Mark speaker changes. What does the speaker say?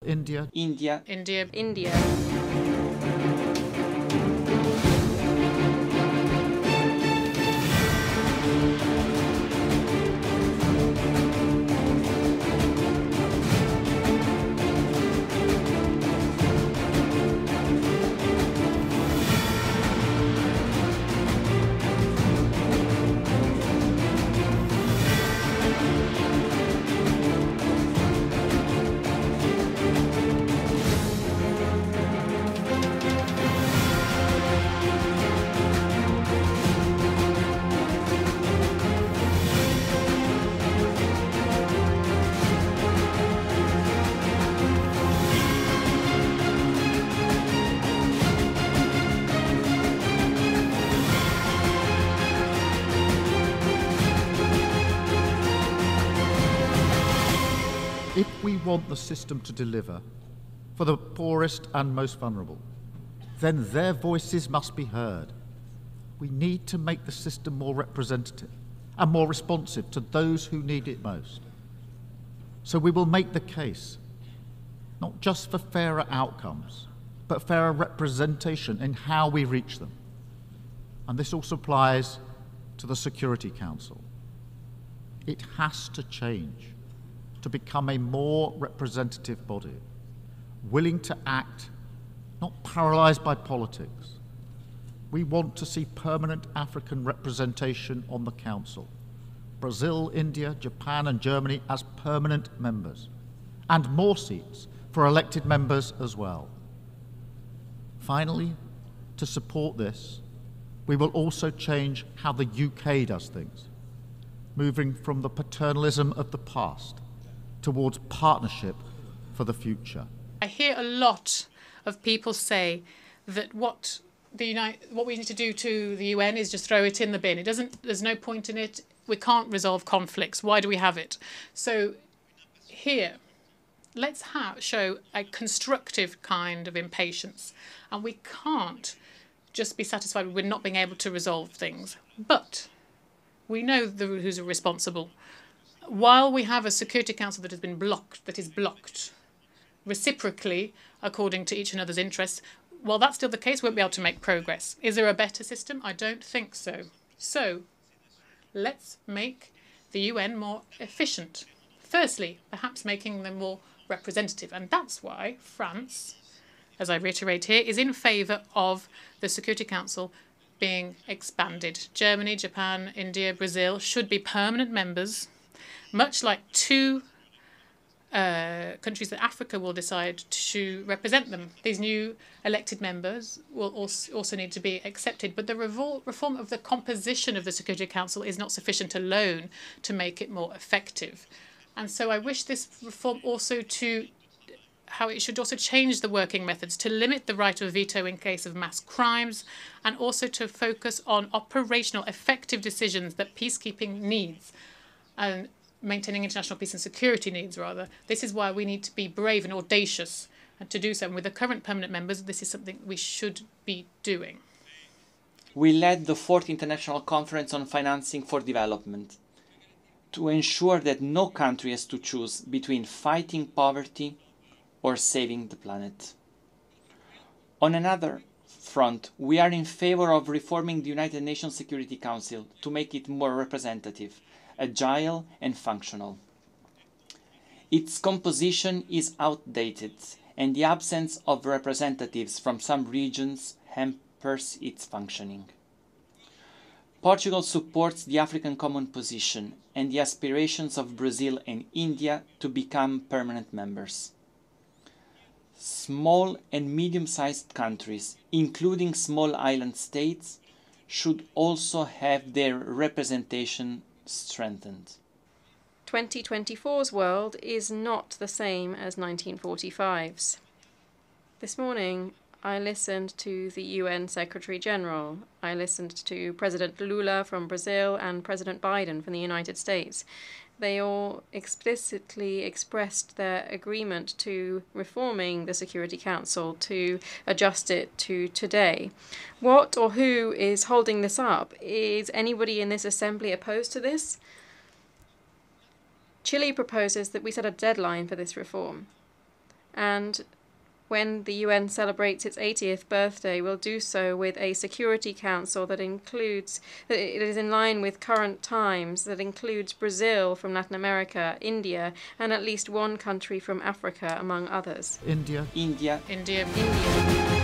Speaker 1: India,
Speaker 2: India,
Speaker 3: India,
Speaker 4: India.
Speaker 1: if we want the system to deliver for the poorest and most vulnerable, then their voices must be heard. We need to make the system more representative and more responsive to those who need it most. So we will make the case, not just for fairer outcomes, but fairer representation in how we reach them. And this also applies to the Security Council. It has to change to become a more representative body, willing to act, not paralysed by politics. We want to see permanent African representation on the Council. Brazil, India, Japan and Germany as permanent members, and more seats for elected members as well. Finally, to support this, we will also change how the UK does things, moving from the paternalism of the past towards partnership for the future.
Speaker 3: I hear a lot of people say that what we need to do to the UN is just throw it in the bin. There's no point in it. We can't resolve conflicts. Why do we have it? So here, let's show a constructive kind of impatience. And we can't just be satisfied with not being able to resolve things. But we know who's responsible. While we have a Security Council that is blocked reciprocally according to each another's interests, while that's still the case, we won't be able to make progress. Is there a better system? I don't think so. So let's make the UN more efficient. Firstly, perhaps making them more representative. And that's why France, as I reiterate here, is in favour of the Security Council being expanded. Germany, Japan, India, Brazil should be permanent members, much like two countries that Africa will decide to represent them. These new elected members will also need to be accepted. But the reform of the composition of the Security Council is not sufficient alone to make it more effective. And so I wish this reform how it should also change the working methods to limit the right of veto in case of mass crimes, and also to focus on operational effective decisions that peacekeeping needs and maintaining international peace and security needs, rather. This is why we need to be brave and audacious and to do so. And with the current permanent members, this is something we should be doing.
Speaker 2: We led the 4th International Conference on Financing for Development to ensure that no country has to choose between fighting poverty or saving the planet. On another front, we are in favor of reforming the United Nations Security Council to make it more representative, agile and functional. Its composition is outdated, and the absence of representatives from some regions hampers its functioning. Portugal supports the African Common Position and the aspirations of Brazil and India to become permanent members. Small and medium-sized countries, including small island states, should also have their representation strengthened.
Speaker 4: 2024's world is not the same as 1945's. This morning, I listened to the UN Secretary General. I listened to President Lula from Brazil and President Biden from the United States. They all explicitly expressed their agreement to reforming the Security Council to adjust it to today. What or who is holding this up? Is anybody in this assembly opposed to this? Chile proposes that we set a deadline for this reform. And when the UN celebrates its 80th birthday, we'll do so with a Security Council that it is in line with current times, that includes Brazil from Latin America, India, and at least one country from Africa, among others.
Speaker 1: India.
Speaker 2: India.
Speaker 3: India.
Speaker 4: India.